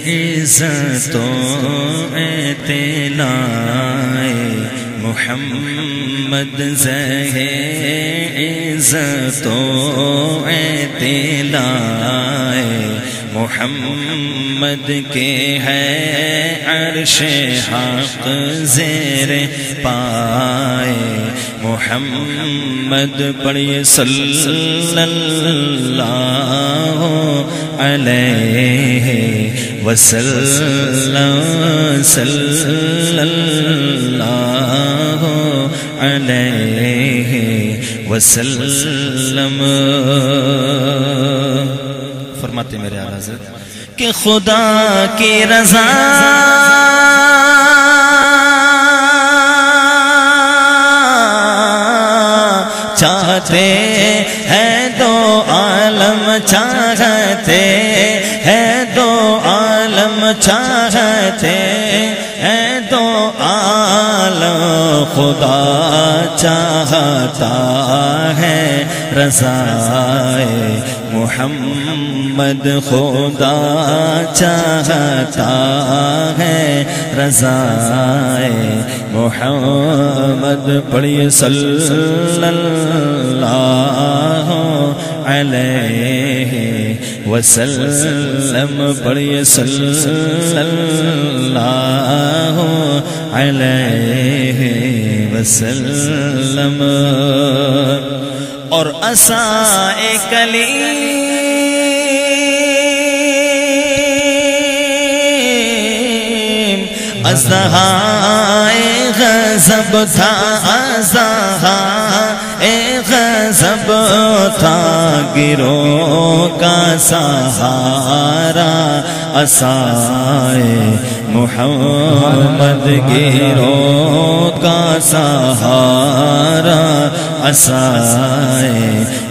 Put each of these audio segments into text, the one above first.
عزتوں اعتلاء محمد عزتوں اعتلاء محمد کے ہے عرش حق زیر پائے محمد پڑھیے صلی اللہ علیہ وسلم صلی اللہ علیہ وسلم۔ فرماتے میرے اعلیٰ حضرت کہ خدا کی رضا چاہتے ہیں دو عالم چاہتے ہیں دو عالم چاہتے ہیں دو عالم خدا چاہتا ہے رضائے محمد خدا چاہتا ہے رضائے محمد پڑھیے صلی اللہ علیہ وسلم پڑھیے صلی اللہ علیہ وسلم۔ اور عصائے کلیم ازدہائے غضب تھا ازدہائے غضب تھا گروہ کا سہارا عصائے محمد گروہ کا سہارا عصائے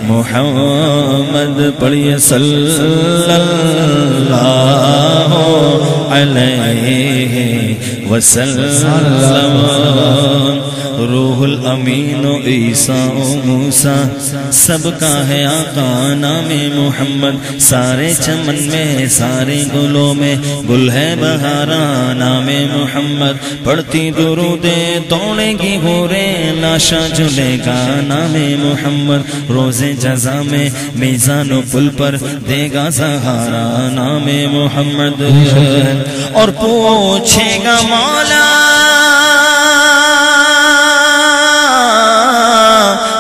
محمد پڑھیے صلی اللہ علیہ وسلم۔ روح الامین و عیسیٰ و موسیٰ سب کا ہے آقا نام محمد، سارے چمن میں سارے گلوں میں گل ہے بہارا نام محمد، پڑھتی درودے توڑے گی ہورے لاشا جلے گا نام محمد، روز جزا میں میزان و پل پر دے گا سہارا نام محمد، اور پوچھے گا مولا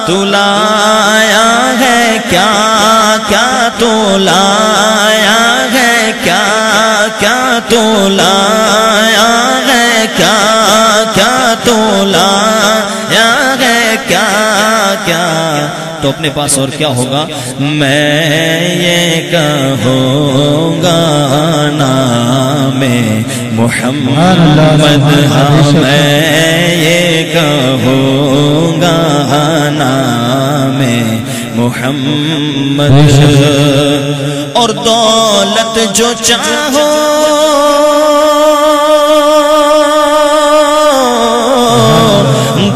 تو لایا ہے کیا کیا تو لایا ہے کیا کیا تو لایا ہے کیا کیا تو لایا ہے کیا کیا، تو اپنے پاس اور کیا ہوگا؟ میں یہ کہوں گا نام محمد، میں یہ کہوں گا نام محمد، اور دولت جو چاہو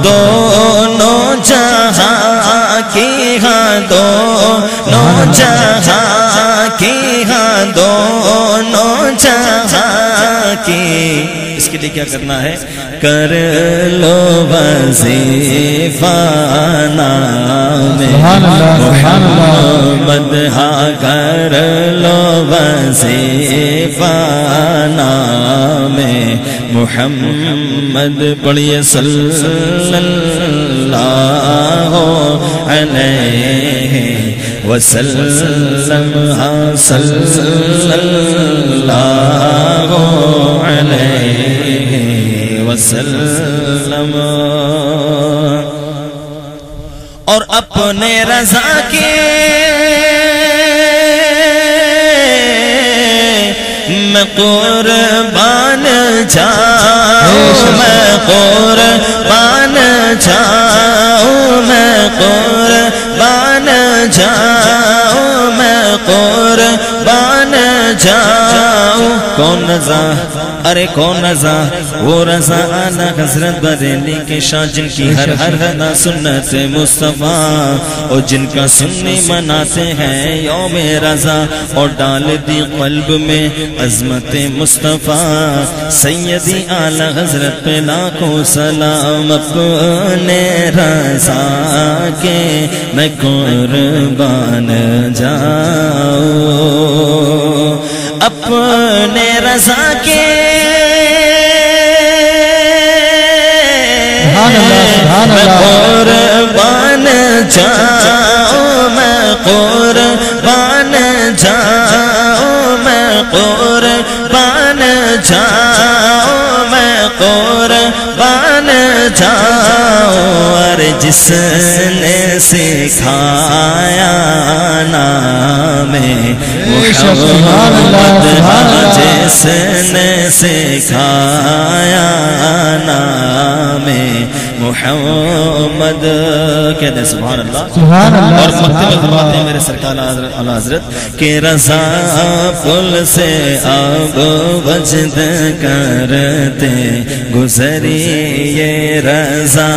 دونوں جہاں کی ہاں دونوں جہاں کی ہاں دونوں جہاں کی، اس کے لیے کیا کرنا ہے؟ کر لو وظیفہ نام محمد، ہاں کر لو وظیفہ نام محمد، پڑھیے صلی اللہ علیہ وسلم، ہاں صلی اللہ علیہ وسلم، اور اپنے رضا کے میں قربان جاؤں، میں قربان جاؤں، میں قربان جاؤں، میں قربان جاؤں، کون رضا ارے کون رضا؟ وہ رضا اعلیٰ حضرت بریلی کے شاہ جن کی ہر ادا سنت مصطفیٰ، اور جن کا سنی مناتے ہیں یوم رضا، اور ڈال دی قلب میں عظمت مصطفیٰ۔ سیدی اعلیٰ حضرت پہ لاکھوں سلام، اپنے رضا کے میں قربان جاؤں، اپنے رضا کے میں قربان جاؤں، میں قربان جاؤں، میں قربان جاؤں، میں قربان جاؤں۔ اور جس نے سکھایا نام محمد، جس نے سکھایا نام محمد، کہتے ہیں سبحان اللہ سبحان اللہ۔ اور مکتب فرماتے ہیں میرے سرکار اعلی حضرت کہ رضا پل سے اب وجد کرتے گزری، یہ رضا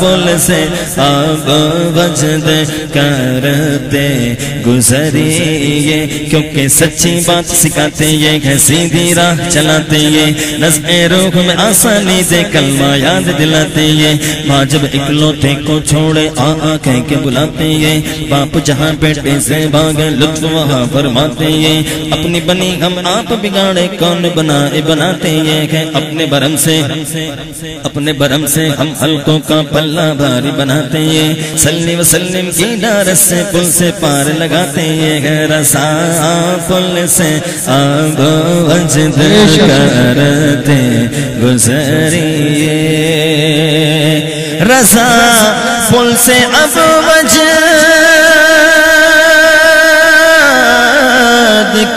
پل سے اب وجد کرتے گزری، یہ کیونکہ سچی بات سکھاتے یہ ہے، سیدھی راہ چلاتے یہ، نظم روح میں آسانی دے کلمہ یاد دلاتے یہ، ماں جب اکلوتے کو چھوڑے کہہ کے بلاتے یہ، باپ جہاں بیٹے سے بھاگے لطف وہاں فرماتے یہ، اپنی بنی ہم آپ بگاڑے کون بنائے بناتے یہ ہے، اپنے برم سے ہم حلقوں کا پلہ بھاری بناتے یہ، صلی وسلم کی ڈارت سے پل سے پار لگاتے یہ ہے، رضا پل سے آب وجد کرتے گزریے، رضا پل سے اب وجد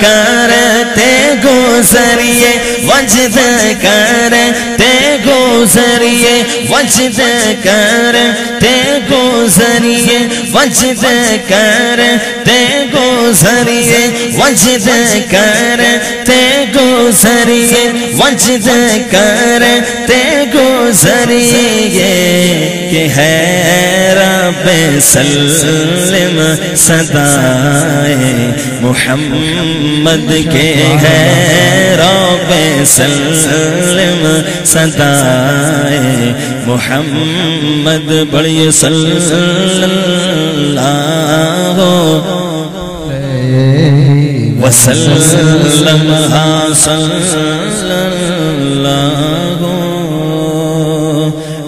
کرتے گزریے، وجد کرتے گزریے، وجد کرتے گزریے، وجد کرتے گزریے، وجد کرتے گزریے، وجد کرتے گزریے، کہ ہے رب سلم صدائے محمد کے، ہے رب سلم صدائے محمد، بڑی صلی اللہ وسلم، صلی اللہ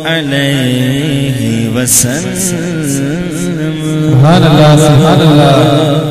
علیہ وسلم۔ سبحان اللہ سبحان اللہ۔